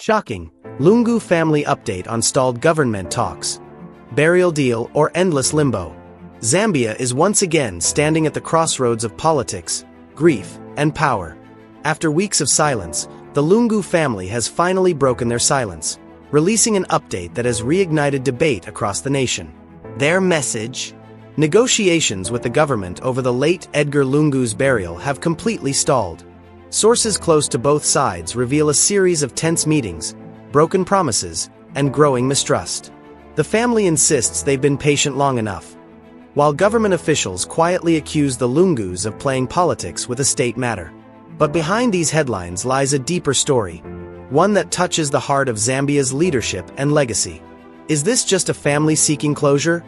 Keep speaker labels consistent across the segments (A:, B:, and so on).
A: Shocking. Lungu family update on stalled government talks. Burial deal or endless limbo. Zambia is once again standing at the crossroads of politics, grief, and power. After weeks of silence, the Lungu family has finally broken their silence, releasing an update that has reignited debate across the nation. Their message? Negotiations with the government over the late Edgar Lungu's burial have completely stalled. Sources close to both sides reveal a series of tense meetings, broken promises, and growing mistrust. The family insists they've been patient long enough, while government officials quietly accuse the Lungus of playing politics with a state matter. But behind these headlines lies a deeper story, one that touches the heart of Zambia's leadership and legacy. Is this just a family seeking closure,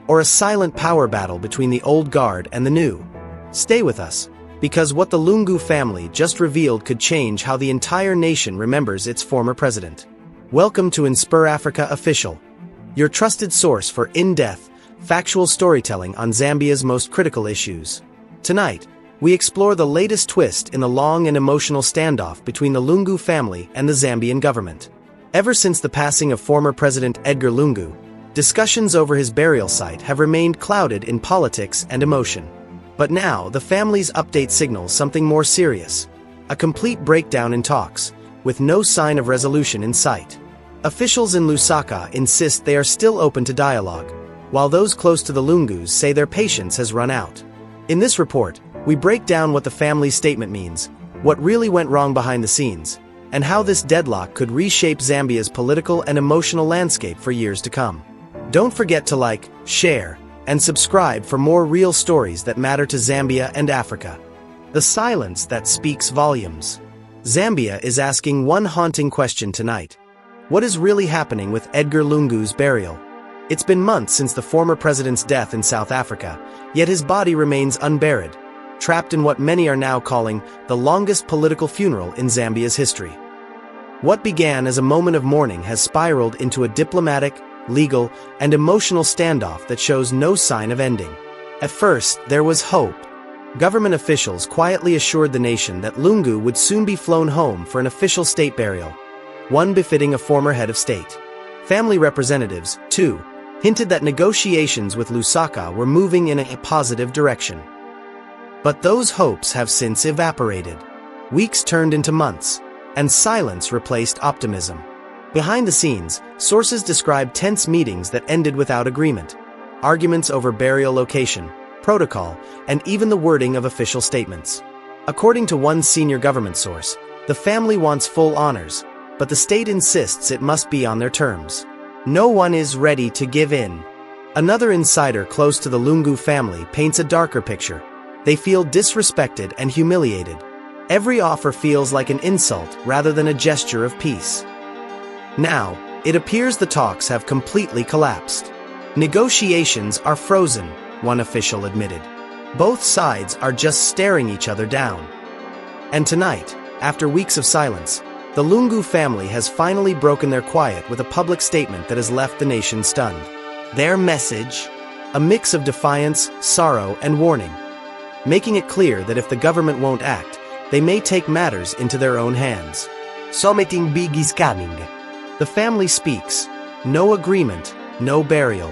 A: or a silent power battle between the old guard and the new? Stay with us, because what the Lungu family just revealed could change how the entire nation remembers its former president. Welcome to InspirAfrica Official, your trusted source for in-depth, factual storytelling on Zambia's most critical issues. Tonight, we explore the latest twist in the long and emotional standoff between the Lungu family and the Zambian government. Ever since the passing of former President Edgar Lungu, discussions over his burial site have remained clouded in politics and emotion. But now, the family's update signals something more serious. A complete breakdown in talks, with no sign of resolution in sight. Officials in Lusaka insist they are still open to dialogue, while those close to the Lungus say their patience has run out. In this report, we break down what the family's statement means, what really went wrong behind the scenes, and how this deadlock could reshape Zambia's political and emotional landscape for years to come. Don't forget to like, share, and subscribe for more real stories that matter to Zambia and Africa. The silence that speaks volumes. Zambia is asking one haunting question tonight. What is really happening with Edgar Lungu's burial? It's been months since the former president's death in South Africa, yet his body remains unburied, trapped in what many are now calling the longest political funeral in Zambia's history. What began as a moment of mourning has spiraled into a diplomatic, legal, and emotional standoff that shows no sign of ending. At first, there was hope. Government officials quietly assured the nation that Lungu would soon be flown home for an official state burial, one befitting a former head of state. Family representatives, too, hinted that negotiations with Lusaka were moving in a positive direction. But those hopes have since evaporated. Weeks turned into months, and silence replaced optimism. Behind the scenes, sources describe tense meetings that ended without agreement, arguments over burial location, protocol, and even the wording of official statements. According to one senior government source, the family wants full honors, but the state insists it must be on their terms. No one is ready to give in. Another insider close to the Lungu family paints a darker picture. They feel disrespected and humiliated. Every offer feels like an insult rather than a gesture of peace. Now, it appears the talks have completely collapsed. Negotiations are frozen, one official admitted. Both sides are just staring each other down. And tonight, after weeks of silence, the Lungu family has finally broken their quiet with a public statement that has left the nation stunned. Their message? A mix of defiance, sorrow, and warning, making it clear that if the government won't act, they may take matters into their own hands. Something big is coming. The family speaks. No agreement, no burial.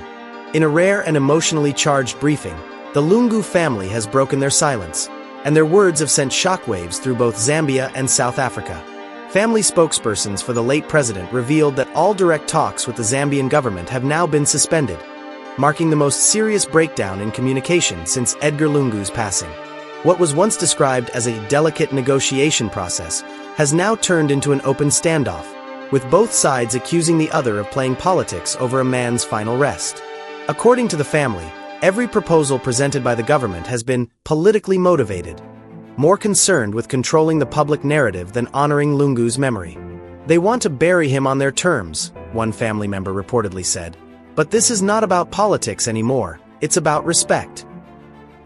A: In a rare and emotionally charged briefing, the Lungu family has broken their silence, and their words have sent shockwaves through both Zambia and South Africa. Family spokespersons for the late president revealed that all direct talks with the Zambian government have now been suspended, marking the most serious breakdown in communication since Edgar Lungu's passing. What was once described as a delicate negotiation process has now turned into an open standoff, with both sides accusing the other of playing politics over a man's final rest. According to the family, every proposal presented by the government has been politically motivated, more concerned with controlling the public narrative than honoring Lungu's memory. They want to bury him on their terms, one family member reportedly said. But this is not about politics anymore, it's about respect.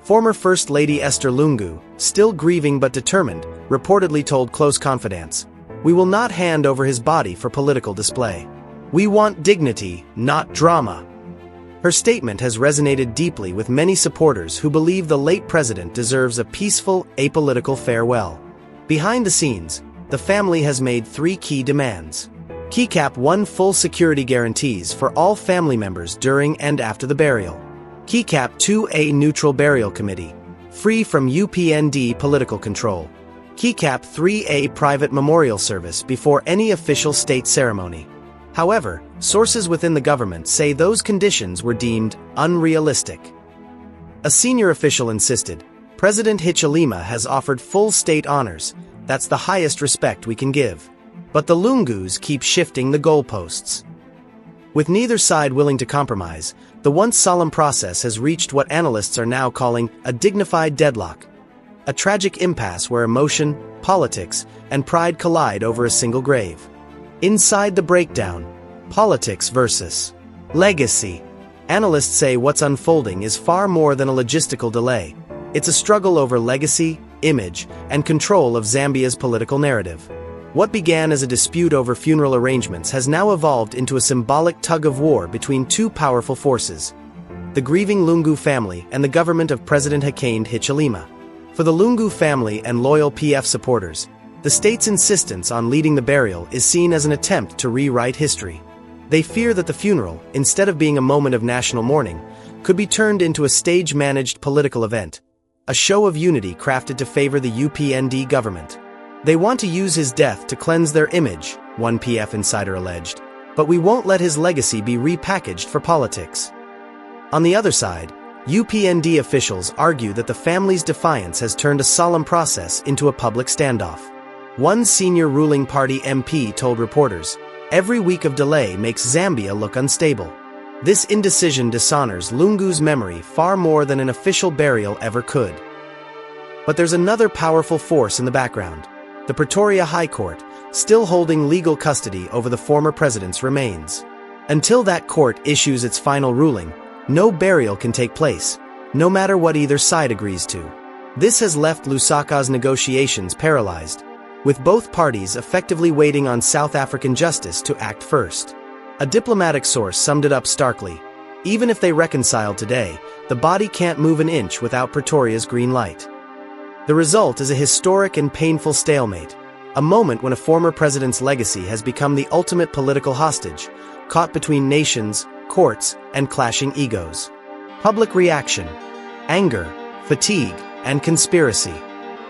A: Former First Lady Esther Lungu, still grieving but determined, reportedly told close confidants, "We will not hand over his body for political display. We want dignity, not drama." Her statement has resonated deeply with many supporters who believe the late president deserves a peaceful, apolitical farewell. Behind the scenes, the family has made three key demands. Keycap 1 full security guarantees for all family members during and after the burial. Keycap 2A neutral burial committee, free from UPND political control. Keycap 3A private memorial service before any official state ceremony. However, sources within the government say those conditions were deemed unrealistic. A senior official insisted, President Hichilema has offered full state honors, that's the highest respect we can give. But the Lungus keep shifting the goalposts. With neither side willing to compromise, the once solemn process has reached what analysts are now calling a dignified deadlock. A tragic impasse where emotion, politics, and pride collide over a single grave. Inside the breakdown, politics versus legacy. Analysts say what's unfolding is far more than a logistical delay. It's a struggle over legacy, image, and control of Zambia's political narrative. What began as a dispute over funeral arrangements has now evolved into a symbolic tug-of-war between two powerful forces: the grieving Lungu family and the government of President Hichilema. For the Lungu family and loyal PF supporters, the state's insistence on leading the burial is seen as an attempt to rewrite history. They fear that the funeral, instead of being a moment of national mourning, could be turned into a stage-managed political event, a show of unity crafted to favor the UPND government. They want to use his death to cleanse their image, one PF insider alleged, but we won't let his legacy be repackaged for politics. On the other side, UPND officials argue that the family's defiance has turned a solemn process into a public standoff. One senior ruling party MP told reporters, "Every week of delay makes Zambia look unstable." This indecision dishonors Lungu's memory far more than an official burial ever could. But there's another powerful force in the background: the Pretoria High Court, still holding legal custody over the former president's remains. Until that court issues its final ruling, no burial can take place, no matter what either side agrees to. This has left Lusaka's negotiations paralyzed, with both parties effectively waiting on South African justice to act first. A diplomatic source summed it up starkly: even if they reconcile today, the body can't move an inch without Pretoria's green light. The result is a historic and painful stalemate, a moment when a former president's legacy has become the ultimate political hostage, caught between nations, courts, and clashing egos. Public reaction: anger, fatigue, and conspiracy.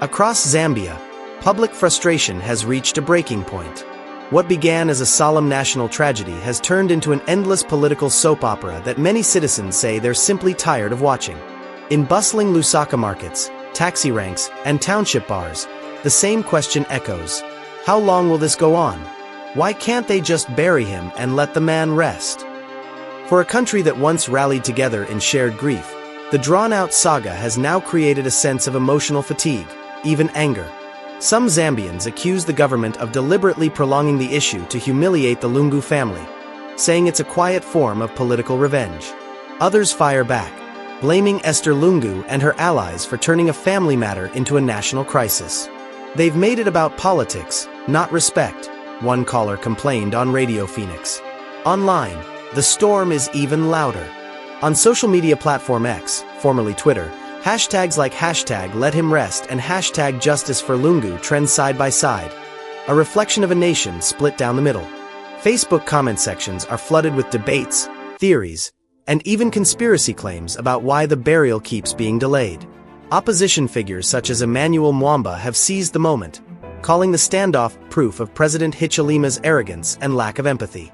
A: Across Zambia, public frustration has reached a breaking point. What began as a solemn national tragedy has turned into an endless political soap opera that many citizens say they're simply tired of watching. In bustling Lusaka markets, taxi ranks, and township bars, the same question echoes: how long will this go on? Why can't they just bury him and let the man rest? For a country that once rallied together in shared grief, the drawn-out saga has now created a sense of emotional fatigue, even anger. Some Zambians accuse the government of deliberately prolonging the issue to humiliate the Lungu family, saying it's a quiet form of political revenge. Others fire back, blaming Esther Lungu and her allies for turning a family matter into a national crisis. They've made it about politics, not respect, one caller complained on Radio Phoenix. Online, the storm is even louder. On social media platform X, formerly Twitter, hashtags like #LetHimRest and #JusticeForLungu trend side by side, a reflection of a nation split down the middle. Facebook comment sections are flooded with debates, theories, and even conspiracy claims about why the burial keeps being delayed. Opposition figures such as Emmanuel Mwamba have seized the moment, calling the standoff proof of President Hichilema's arrogance and lack of empathy.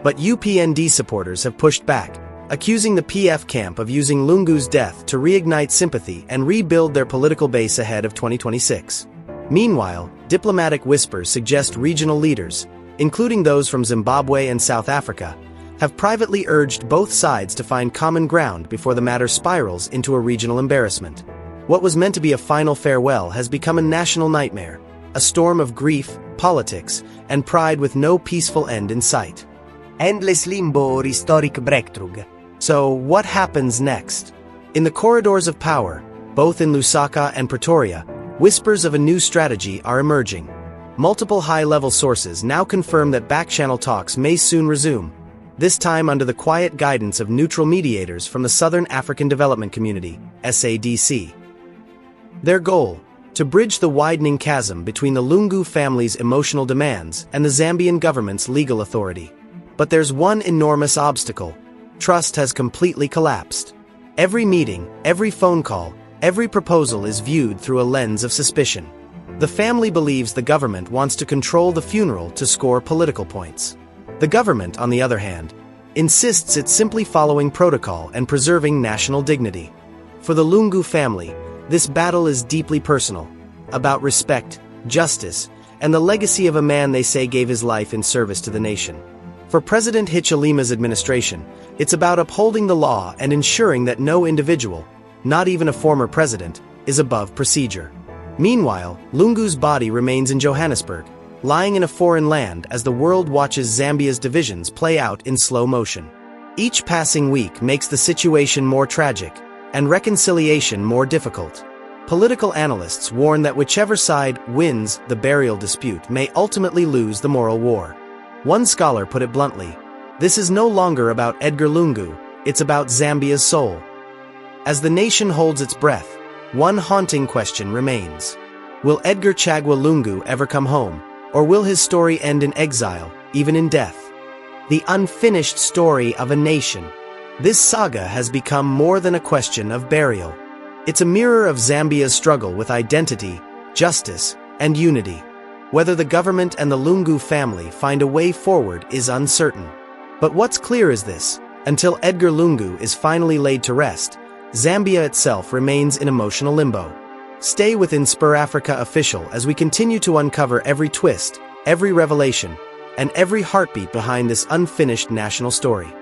A: But UPND supporters have pushed back, accusing the PF camp of using Lungu's death to reignite sympathy and rebuild their political base ahead of 2026. Meanwhile, diplomatic whispers suggest regional leaders, including those from Zimbabwe and South Africa, have privately urged both sides to find common ground before the matter spirals into a regional embarrassment. What was meant to be a final farewell has become a national nightmare, a storm of grief, politics, and pride with no peaceful end in sight. Endless limbo or historic breakthrough. So, what happens next? In the corridors of power, both in Lusaka and Pretoria, whispers of a new strategy are emerging. Multiple high-level sources now confirm that back-channel talks may soon resume, this time under the quiet guidance of neutral mediators from the Southern African Development Community, SADC. Their goal: to bridge the widening chasm between the Lungu family's emotional demands and the Zambian government's legal authority. But there's one enormous obstacle. Trust has completely collapsed. Every meeting, every phone call, every proposal is viewed through a lens of suspicion. The family believes the government wants to control the funeral to score political points. The government, on the other hand, insists it's simply following protocol and preserving national dignity. For the Lungu family, this battle is deeply personal, about respect, justice, and the legacy of a man they say gave his life in service to the nation. For President Hichilema's administration, it's about upholding the law and ensuring that no individual, not even a former president, is above procedure. Meanwhile, Lungu's body remains in Johannesburg, lying in a foreign land as the world watches Zambia's divisions play out in slow motion. Each passing week makes the situation more tragic, and reconciliation more difficult. Political analysts warn that whichever side wins the burial dispute may ultimately lose the moral war. One scholar put it bluntly, this is no longer about Edgar Lungu, it's about Zambia's soul. As the nation holds its breath, one haunting question remains. Will Edgar Chagwa Lungu ever come home, or will his story end in exile, even in death? The unfinished story of a nation. This saga has become more than a question of burial. It's a mirror of Zambia's struggle with identity, justice, and unity. Whether the government and the Lungu family find a way forward is uncertain. But what's clear is this: until Edgar Lungu is finally laid to rest, Zambia itself remains in emotional limbo. Stay with InspirAfrica Official as we continue to uncover every twist, every revelation, and every heartbeat behind this unfinished national story.